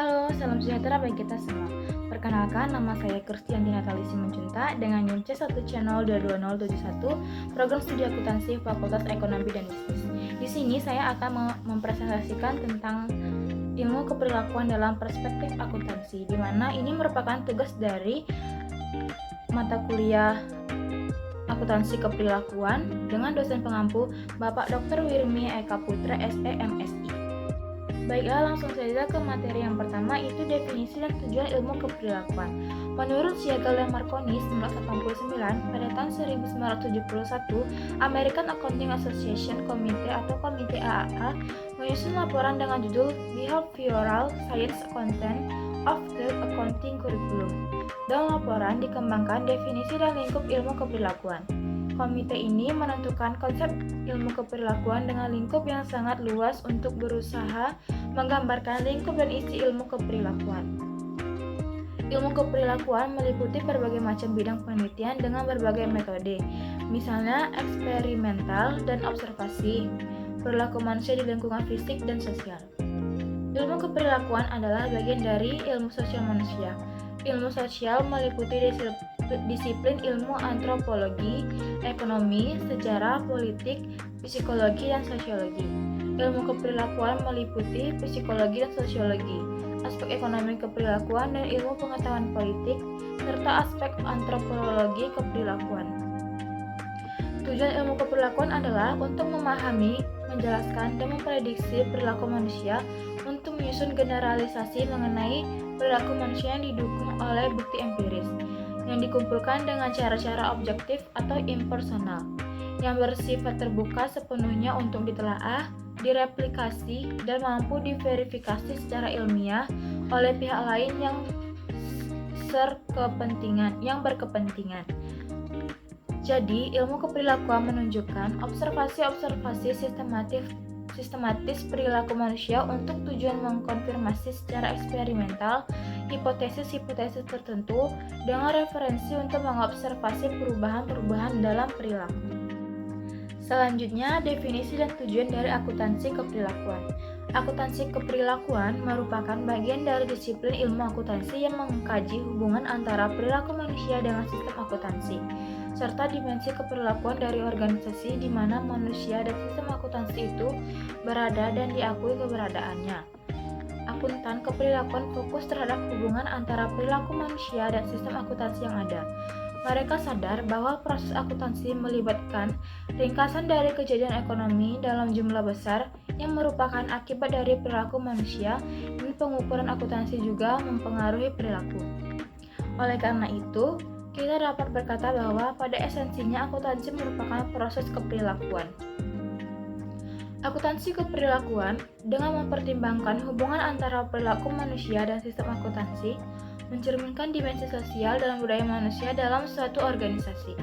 Halo, salam sejahtera bagi kita semua. Perkenalkan, nama saya Kristianti Natalisi Simanjuntak dengan NIM C1 Channel 22071, Program Studi Akuntansi Fakultas Ekonomi dan Bisnis. Di sini saya akan mempresentasikan tentang ilmu keperilakuan dalam perspektif akuntansi, di mana ini merupakan tugas dari mata kuliah Akuntansi Keperilakuan dengan dosen pengampu Bapak Dr. Wirmi Eka Putra SE MSI. Baiklah, langsung saja ke materi yang pertama, itu definisi dan tujuan ilmu keperilakuan. Menurut Siegel dan Marconi 1989, pada tahun 1971, American Accounting Association Committee atau Komite AAA menyusun laporan dengan judul Behavioral Science Content of the Accounting Curriculum. Dalam laporan dikembangkan definisi dan lingkup ilmu keperilakuan. Komite ini menentukan konsep ilmu keperilakuan dengan lingkup yang sangat luas untuk berusaha menggambarkan lingkup dan isi ilmu keperilakuan. Ilmu keperilakuan meliputi berbagai macam bidang penelitian dengan berbagai metode, misalnya eksperimental dan observasi, perilaku manusia di lingkungan fisik dan sosial. Ilmu keperilakuan adalah bagian dari ilmu sosial manusia. Ilmu sosial meliputi disiplin ilmu antropologi, ekonomi, sejarah, politik, psikologi, dan sosiologi. Ilmu keperilakuan meliputi psikologi dan sosiologi, aspek ekonomi keperilakuan dan ilmu pengetahuan politik, serta aspek antropologi keperilakuan. Tujuan ilmu keperilakuan adalah untuk memahami, menjelaskan, dan memprediksi perilaku manusia untuk menyusun generalisasi mengenai perilaku manusia yang didukung oleh bukti empiris yang dikumpulkan dengan cara-cara objektif atau impersonal yang bersifat terbuka sepenuhnya untuk ditelaah, direplikasi, dan mampu diverifikasi secara ilmiah oleh pihak lain yang berkepentingan. Jadi, ilmu keperilakuan menunjukkan observasi-observasi sistematis perilaku manusia untuk tujuan mengkonfirmasi secara eksperimental hipotesis-hipotesis tertentu dengan referensi untuk mengobservasi perubahan-perubahan dalam perilaku. Selanjutnya, definisi dan tujuan dari akuntansi keperilakuan. Akuntansi keperilakuan merupakan bagian dari disiplin ilmu akuntansi yang mengkaji hubungan antara perilaku manusia dengan sistem akuntansi, serta dimensi keperilakuan dari organisasi di mana manusia dan sistem akuntansi itu berada dan diakui keberadaannya. Akuntan keperilakuan fokus terhadap hubungan antara perilaku manusia dan sistem akuntansi yang ada. Mereka sadar bahwa proses akuntansi melibatkan ringkasan dari kejadian ekonomi dalam jumlah besar yang merupakan akibat dari perilaku manusia, dan pengukuran akuntansi juga mempengaruhi perilaku. Oleh karena itu, kita dapat berkata bahwa pada esensinya akuntansi merupakan proses keperilakuan. Akuntansi keperilakuan dengan mempertimbangkan hubungan antara perilaku manusia dan sistem akuntansi mencerminkan dimensi sosial dan budaya manusia dalam suatu organisasi.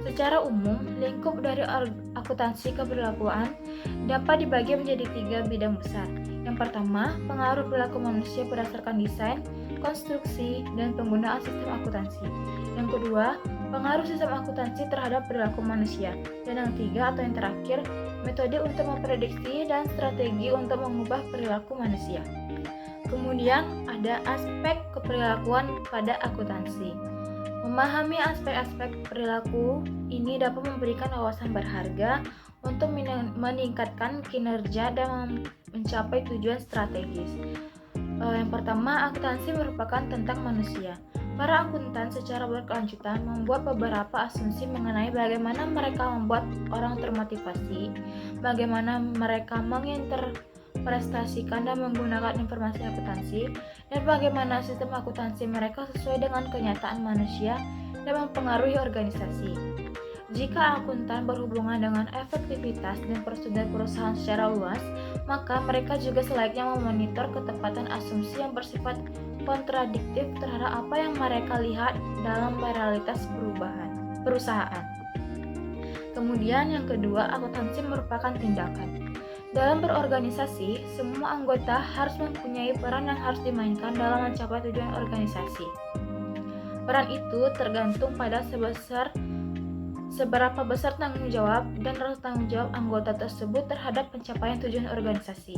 Secara umum, lingkup dari akuntansi keperilakuan dapat dibagi menjadi 3 bidang besar. Yang pertama, pengaruh perilaku manusia berdasarkan desain, konstruksi, dan penggunaan sistem akuntansi. Yang kedua, pengaruh sistem akuntansi terhadap perilaku manusia. Dan yang ketiga atau yang terakhir, metode untuk memprediksi dan strategi untuk mengubah perilaku manusia. Kemudian ada aspek keperilakuan pada akuntansi. Memahami aspek-aspek perilaku ini dapat memberikan wawasan berharga untuk meningkatkan kinerja dan mencapai tujuan strategis. Yang pertama, akuntansi merupakan tentang manusia. Para akuntan secara berkelanjutan membuat beberapa asumsi mengenai bagaimana mereka membuat orang termotivasi, bagaimana mereka menginterpretasikan dan menggunakan informasi akuntansi, dan bagaimana sistem akuntansi mereka sesuai dengan kenyataan manusia dan mempengaruhi organisasi. Jika akuntan berhubungan dengan efektivitas dan prosedur perusahaan secara luas, maka mereka juga selayaknya memonitor ketepatan asumsi yang bersifat kontradiktif terhadap apa yang mereka lihat dalam realitas perusahaan. Kemudian yang kedua, akuntansi merupakan tindakan. Dalam berorganisasi, semua anggota harus mempunyai peran yang harus dimainkan dalam mencapai tujuan organisasi. Peran itu tergantung pada seberapa besar tanggung jawab dan rasa tanggung jawab anggota tersebut terhadap pencapaian tujuan organisasi.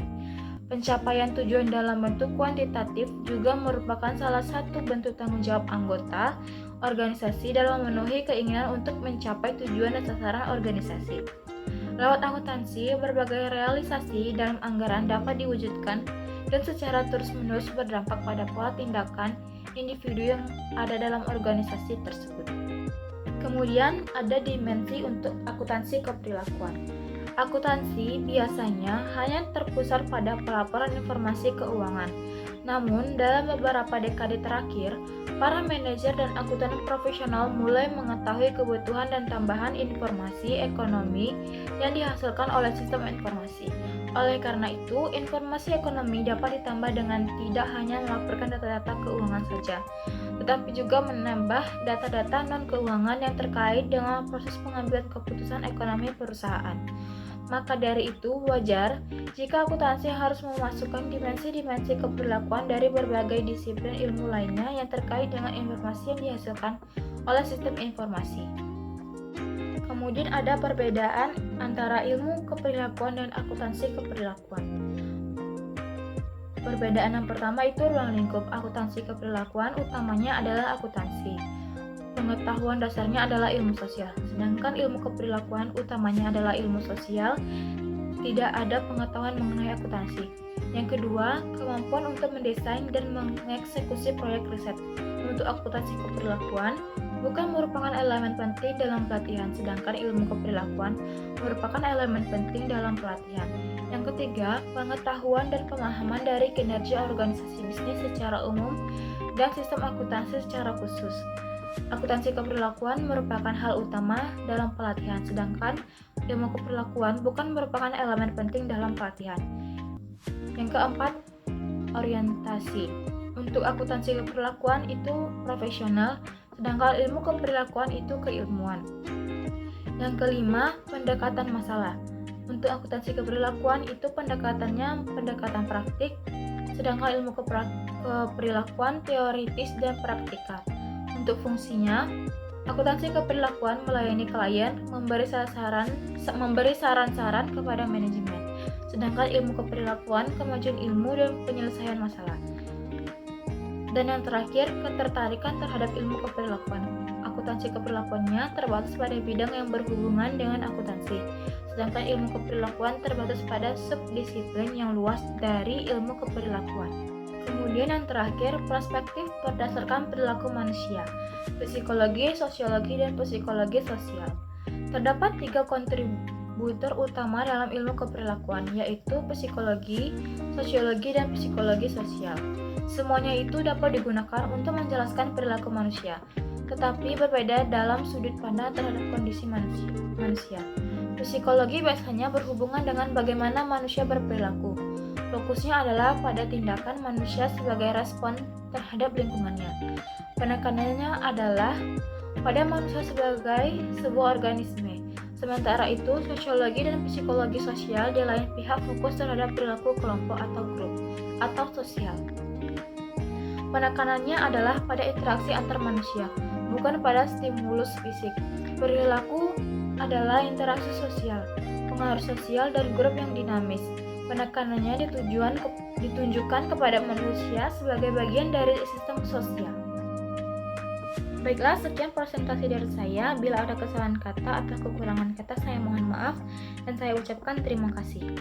Pencapaian tujuan dalam bentuk kuantitatif juga merupakan salah satu bentuk tanggung jawab anggota organisasi dalam memenuhi keinginan untuk mencapai tujuan dan sasaran organisasi. Lewat akuntansi, berbagai realisasi dalam anggaran dapat diwujudkan dan secara terus-menerus berdampak pada pola tindakan individu yang ada dalam organisasi tersebut. Kemudian ada dimensi untuk akuntansi keperilakuan. Akuntansi biasanya hanya terpusat pada pelaporan informasi keuangan. Namun, dalam beberapa dekade terakhir, para manajer dan akuntan profesional mulai mengetahui kebutuhan dan tambahan informasi ekonomi yang dihasilkan oleh sistem informasi. Oleh karena itu, informasi ekonomi dapat ditambah dengan tidak hanya melaporkan data-data keuangan saja, tetapi juga menambah data-data non-keuangan yang terkait dengan proses pengambilan keputusan ekonomi perusahaan. Maka dari itu, wajar jika akuntansi harus memasukkan dimensi-dimensi keperilakuan dari berbagai disiplin ilmu lainnya yang terkait dengan informasi yang dihasilkan oleh sistem informasi. Kemudian ada perbedaan antara ilmu keperilakuan dan akuntansi keperilakuan. Perbedaan yang pertama itu ruang lingkup. Akuntansi keperilakuan utamanya adalah akuntansi. Pengetahuan dasarnya adalah ilmu sosial, sedangkan ilmu keperilakuan utamanya adalah ilmu sosial. Tidak ada pengetahuan mengenai akuntansi. Yang kedua, kemampuan untuk mendesain dan mengeksekusi proyek riset. Untuk akuntansi keperilakuan bukan merupakan elemen penting dalam pelatihan, sedangkan ilmu keperilakuan merupakan elemen penting dalam pelatihan. Yang ketiga, pengetahuan dan pemahaman dari kinerja organisasi bisnis secara umum dan sistem akuntansi secara khusus. Akuntansi keperilakuan merupakan hal utama dalam pelatihan, sedangkan ilmu keperilakuan bukan merupakan elemen penting dalam pelatihan. Yang keempat, orientasi. Untuk akuntansi keperilakuan itu profesional, sedangkan ilmu keperilakuan itu keilmuan. Yang kelima, pendekatan masalah. Untuk akuntansi keperilakuan itu pendekatannya pendekatan praktik, sedangkan ilmu keperilakuan teoritis dan praktikal. Untuk fungsinya, akuntansi keperilakuan melayani klien, memberi saran-saran kepada manajemen, sedangkan ilmu keperilakuan kemajuan ilmu dan penyelesaian masalah. Dan yang terakhir, ketertarikan terhadap ilmu keperilakuan. Akuntansi keperilakuannya terbatas pada bidang yang berhubungan dengan akuntansi, sedangkan ilmu keperilakuan terbatas pada subdisiplin yang luas dari ilmu keperilakuan. Kemudian yang terakhir, perspektif berdasarkan perilaku manusia, psikologi, sosiologi, dan psikologi sosial. Terdapat 3 kontributor utama dalam ilmu keperilakuan, yaitu psikologi, sosiologi, dan psikologi sosial. Semuanya itu dapat digunakan untuk menjelaskan perilaku manusia, tetapi berbeda dalam sudut pandang terhadap kondisi manusia. Psikologi biasanya berhubungan dengan bagaimana manusia berperilaku. Fokusnya adalah pada tindakan manusia sebagai respon terhadap lingkungannya. Penekanannya adalah pada manusia sebagai sebuah organisme. Sementara itu, sosiologi dan psikologi sosial di lain pihak fokus terhadap perilaku kelompok atau grup atau sosial. Penekanannya adalah pada interaksi antar manusia, bukan pada stimulus fisik. Perilaku adalah interaksi sosial, pengaruh sosial dan grup yang dinamis. Penekanannya ditunjukkan kepada manusia sebagai bagian dari sistem sosial. Baiklah, sekian presentasi dari saya. Bila ada kesalahan kata atau kekurangan kata, saya mohon maaf dan saya ucapkan terima kasih.